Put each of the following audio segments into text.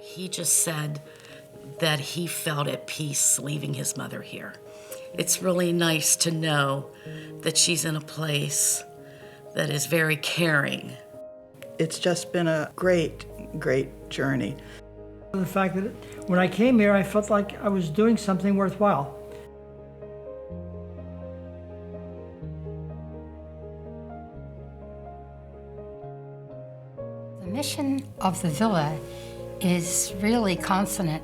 He just said that he felt at peace leaving his mother here. It's really nice to know that she's in a place that is very caring. It's just been a great, great journey. The fact that when I came here, I felt like I was doing something worthwhile. The mission of the villa is really consonant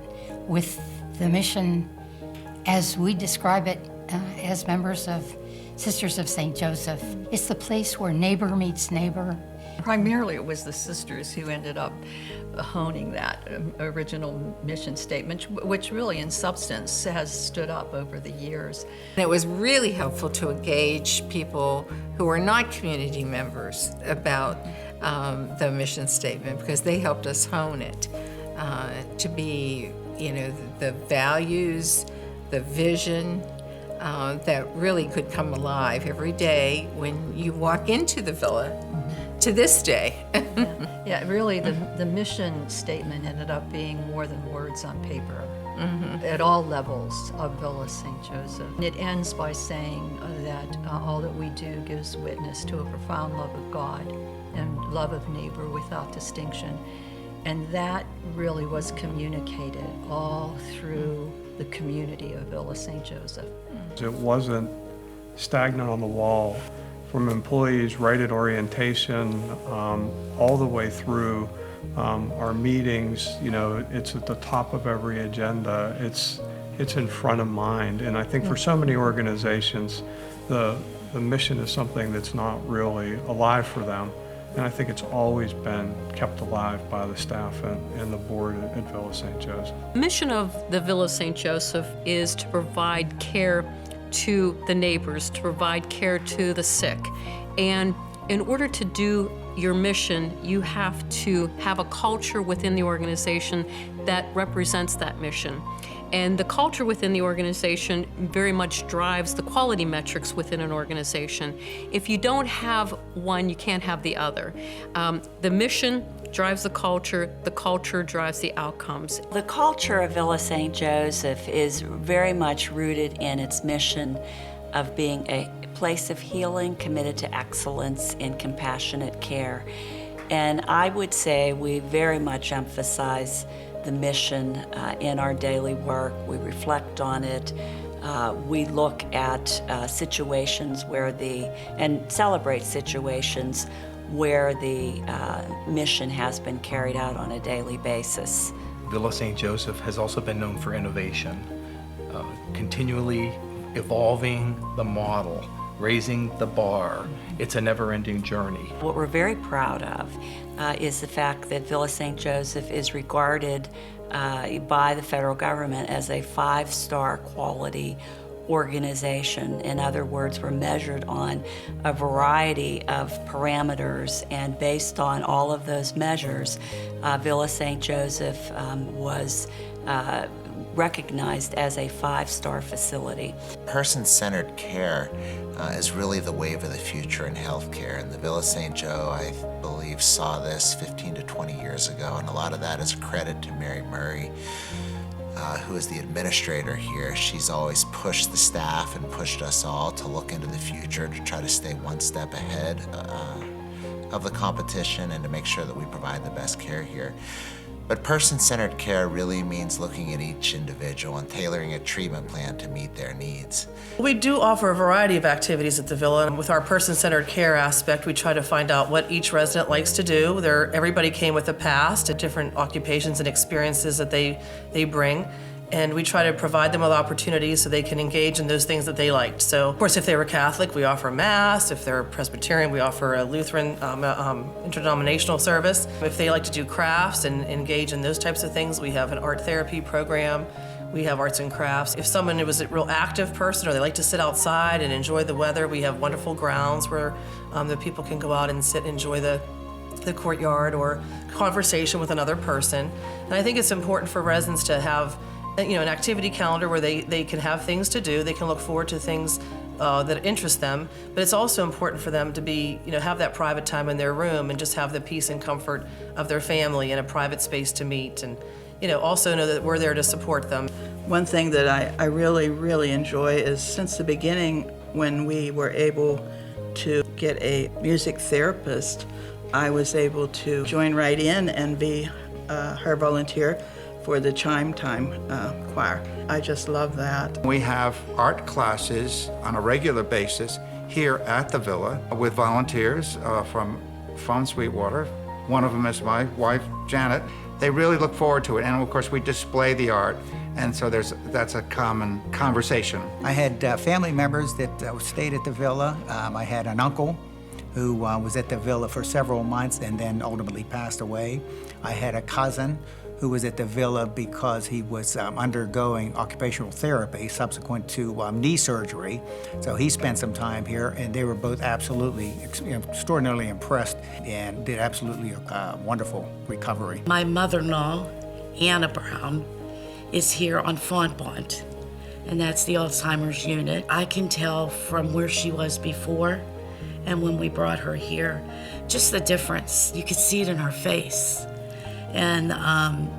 with the mission as we describe it as members of Sisters of St. Joseph. It's the place where neighbor meets neighbor. Primarily it was the sisters who ended up honing that original mission statement, which really in substance has stood up over the years. It was really helpful to engage people who were not community members about the mission statement, because they helped us hone it to be, the values, the vision that really could come alive every day when you walk into the villa to this day. Yeah, really the mission statement ended up being more than words on paper at all levels of Villa St. Joseph. It ends by saying that all that we do gives witness to a profound love of God and love of neighbor without distinction. And that really was communicated all through the community of Villa St. Joseph. It wasn't stagnant on the wall. From employees right at orientation, all the way through our meetings, it's at the top of every agenda. It's in front of mind. And I think for so many organizations, the mission is something that's not really alive for them. And I think it's always been kept alive by the staff and the board at Villa St. Joseph. The mission of the Villa St. Joseph is to provide care to the neighbors, to provide care to the sick. And in order to do your mission, you have to have a culture within the organization that represents that mission. And the culture within the organization very much drives the quality metrics within an organization. If you don't have one, you can't have the other. The mission drives the culture drives the outcomes. The culture of Villa St. Joseph is very much rooted in its mission of being a place of healing committed to excellence in compassionate care. And I would say we very much emphasize the mission in our daily work. We reflect on it. We look at situations and celebrate situations where the mission has been carried out on a daily basis. Villa St. Joseph has also been known for innovation, continually evolving the model, raising the bar. It's a never-ending journey. What we're very proud of is the fact that Villa St. Joseph is regarded by the federal government as a 5-star quality organization. In other words, we're measured on a variety of parameters, and based on all of those measures, Villa St. Joseph was recognized as a 5-star facility. Person-centered care is really the wave of the future in healthcare, and the Villa St. Joe, I believe, saw this 15 to 20 years ago, and a lot of that is credit to Mary Murray, who is the administrator here. She's always pushed the staff and pushed us all to look into the future, to try to stay one step ahead of the competition and to make sure that we provide the best care here. But person-centered care really means looking at each individual and tailoring a treatment plan to meet their needs. We do offer a variety of activities at the Villa, and with our person-centered care aspect, we try to find out what each resident likes to do. Everybody came with a past, different occupations and experiences that they bring. And we try to provide them with opportunities so they can engage in those things that they liked. So, of course, if they were Catholic, we offer Mass. If they're Presbyterian, we offer a Lutheran interdenominational service. If they like to do crafts and engage in those types of things, we have an art therapy program. We have arts and crafts. If someone was a real active person or they like to sit outside and enjoy the weather, we have wonderful grounds where the people can go out and sit and enjoy the courtyard or conversation with another person. And I think it's important for residents to have an activity calendar where they can have things to do. They can look forward to things that interest them, but it's also important for them to be, have that private time in their room and just have the peace and comfort of their family and a private space to meet, and also know that we're there to support them. One thing that I really, really enjoy is since the beginning when we were able to get a music therapist, I was able to join right in and be her volunteer for the Chime Time choir. I just love that. We have art classes on a regular basis here at the Villa with volunteers from Sweetwater. One of them is my wife, Janet. They really look forward to it, and of course we display the art, and so that's a common conversation. I had family members that stayed at the Villa. I had an uncle who was at the Villa for several months and then ultimately passed away. I had a cousin who was at the Villa because he was undergoing occupational therapy subsequent to knee surgery. So he spent some time here, and they were both absolutely extraordinarily impressed and did absolutely a wonderful recovery. My mother-in-law, Anna Brown, is here on Fontbont, and that's the Alzheimer's unit. I can tell from where she was before and when we brought her here, just the difference. You could see it in her face. And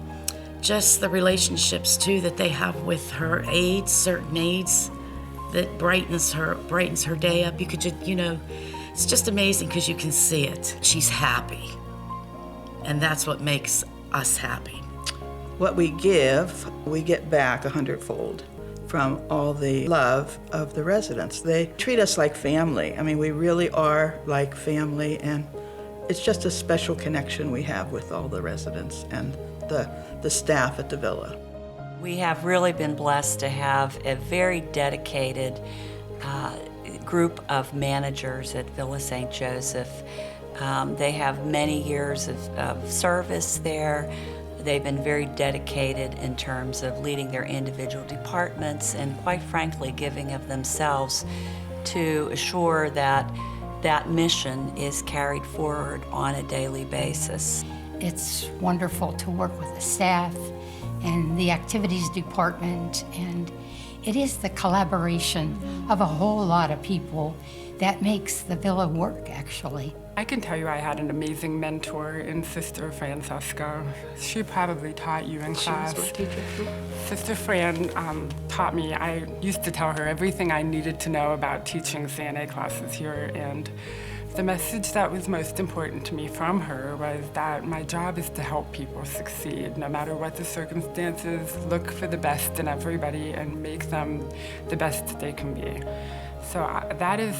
just the relationships too that they have with her aides, certain aides, that brightens her day up. You could just, it's just amazing because you can see it. She's happy, and that's what makes us happy. What we give, we get back 100-fold from all the love of the residents. They treat us like family. I mean, we really are like family, and it's just a special connection we have with all the residents and the staff at the Villa. We have really been blessed to have a very dedicated group of managers at Villa St. Joseph. They have many years of service there. They've been very dedicated in terms of leading their individual departments and, quite frankly, giving of themselves to assure that that mission is carried forward on a daily basis. It's wonderful to work with the staff and the activities department, and it is the collaboration of a whole lot of people that makes the Villa work, actually. I can tell you I had an amazing mentor in Sister Francesca. She probably taught you in class. She was my teacher. Sister Fran taught me. I used to tell her everything I needed to know about teaching CNA classes here, and the message that was most important to me from her was that my job is to help people succeed, no matter what the circumstances. Look for the best in everybody and make them the best that they can be. So that is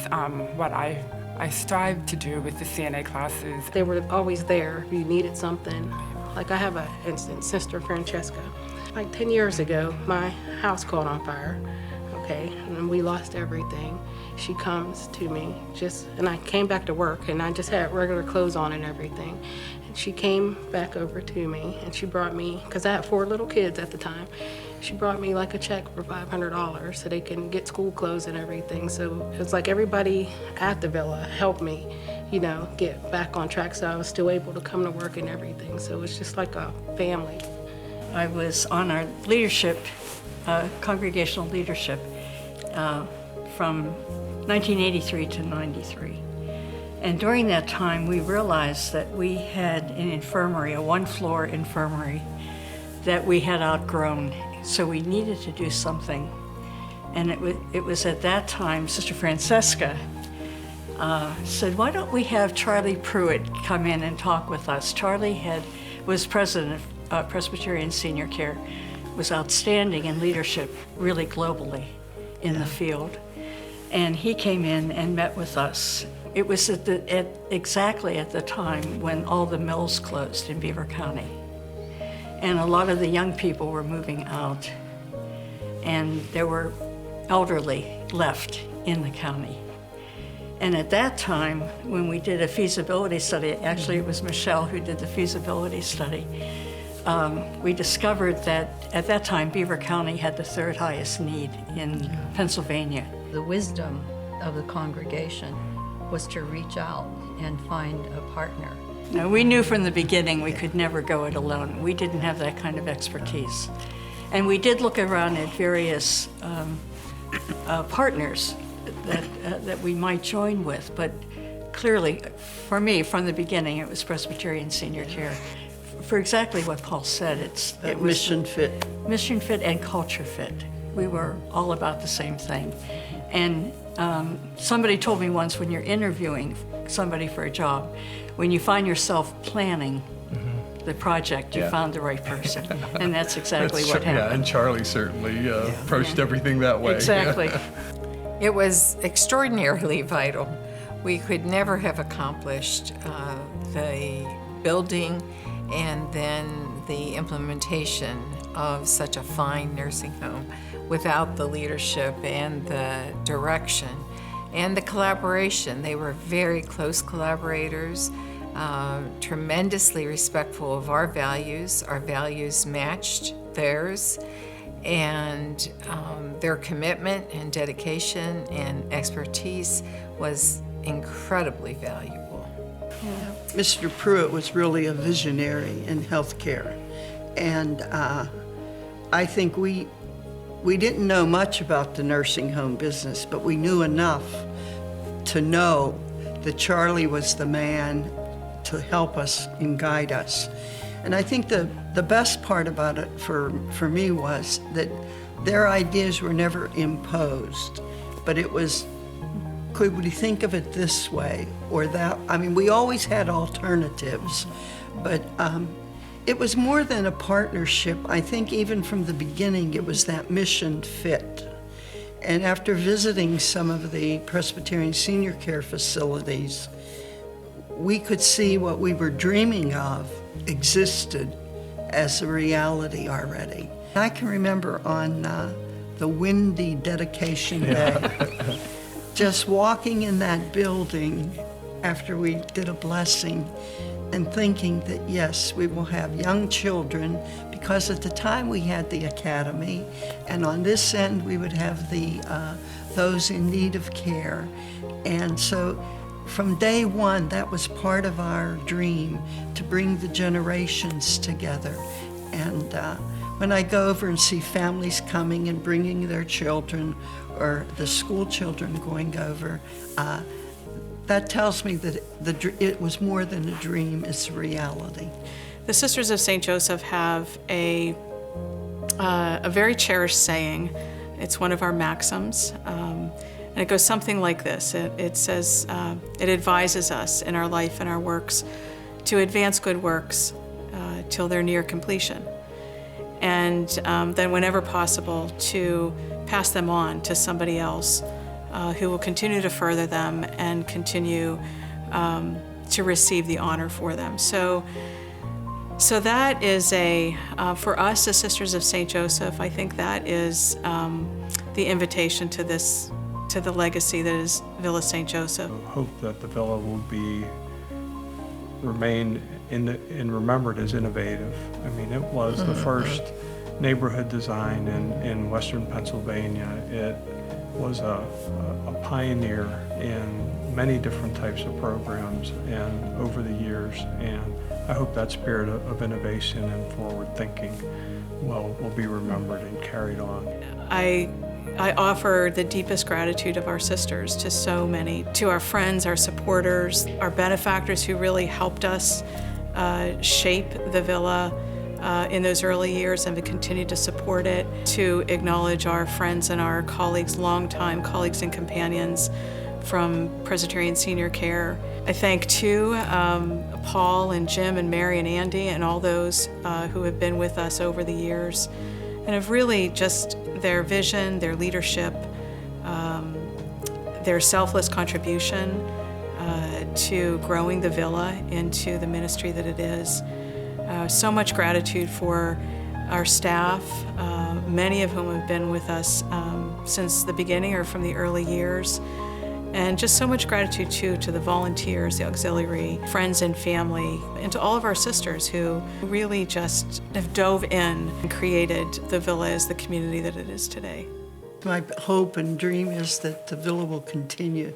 what I strive to do with the CNA classes. They were always there if you needed something. Like I have an instance, Sister Francesca. Like 10 years ago, my house caught on fire, okay, and we lost everything. She comes to me and I came back to work and I just had regular clothes on and everything. And she came back over to me and she brought me, because I had 4 little kids at the time, she brought me like a check for $500 so they can get school clothes and everything. So it's like everybody at the Villa helped me, get back on track, so I was still able to come to work and everything. So it's just like a family. I was on our leadership, congregational leadership, from 1983 to 93. And during that time, we realized that we had an infirmary, a 1-floor infirmary, that we had outgrown. So we needed to do something. And it was at that time, Sister Francesca said, why don't we have Charlie Pruitt come in and talk with us? Charlie was president of Presbyterian Senior Care, was outstanding in leadership, really globally in the field. And he came in and met with us. It was exactly at the time when all the mills closed in Beaver County. And a lot of the young people were moving out. And there were elderly left in the county. And at that time, when we did a feasibility study, actually it was Michelle who did the feasibility study, we discovered that at that time, Beaver County had the 3rd highest need in Pennsylvania. The wisdom of the congregation was to reach out and find a partner. No, we knew from the beginning we could never go it alone. We didn't have that kind of expertise. And we did look around at various partners that we might join with. But clearly, for me, from the beginning, it was Presbyterian Senior Care. For exactly what Paul said, it was mission fit. Mission fit and culture fit. We were all about the same thing. And somebody told me once, when you're interviewing somebody for a job, when you find yourself planning the project, you found the right person. And that's exactly what happened. Yeah, and Charlie certainly approached everything that way. Exactly. It was extraordinarily vital. We could never have accomplished the building and then the implementation of such a fine nursing home without the leadership and the direction and the collaboration. They were very close collaborators, tremendously respectful of our values. Our values matched theirs, and their commitment and dedication and expertise was incredibly valuable. Mr. Pruitt was really a visionary in healthcare, and I think we didn't know much about the nursing home business, but we knew enough to know that Charlie was the man to help us and guide us. And I think the best part about it for me was that their ideas were never imposed, but it was, could we think of it this way or that? I mean, we always had alternatives, but it was more than a partnership. I think even from the beginning, it was that mission fit. And after visiting some of the Presbyterian Senior Care facilities, we could see what we were dreaming of existed as a reality already. I can remember on the windy dedication day, just walking in that building after we did a blessing and thinking that, yes, we will have young children, because at the time we had the academy, and on this end we would have the those in need of care. And so from day one, that was part of our dream, to bring the generations together. And when I go over and see families coming and bringing their children, or the school children going over, that tells me that it was more than a dream, it's a reality. The Sisters of St. Joseph have a very cherished saying. It's one of our maxims, and it goes something like this. It says, it advises us in our life and our works to advance good works till they're near completion, and then whenever possible to pass them on to somebody else who will continue to further them and continue to receive the honor for them. So that is for us as Sisters of St. Joseph, I think that is the invitation to the legacy that is Villa St. Joseph. I hope that the Villa will remain remembered as innovative. I mean, it was the first neighborhood design in Western Pennsylvania. It was a pioneer in many different types of programs and over the years, and I hope that spirit of innovation and forward thinking will be remembered and carried on. I offer the deepest gratitude of our sisters to so many, to our friends, our supporters, our benefactors who really helped us shape the Villa in those early years and to continue to support it, to acknowledge our friends and our colleagues, longtime colleagues and companions from Presbyterian Senior Care. I thank too Paul and Jim and Mary and Andy and all those who have been with us over the years and have really just their vision, their leadership, their selfless contribution to growing the Villa into the ministry that it is. So much gratitude for our staff, many of whom have been with us since the beginning or from the early years. And just so much gratitude too to the volunteers, the auxiliary, friends and family, and to all of our sisters who really just have dove in and created the Villa as the community that it is today. My hope and dream is that the Villa will continue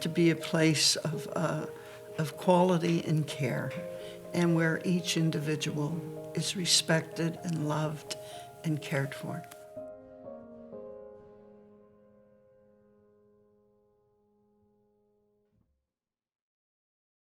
to be a place of quality and care, and where each individual is respected and loved and cared for.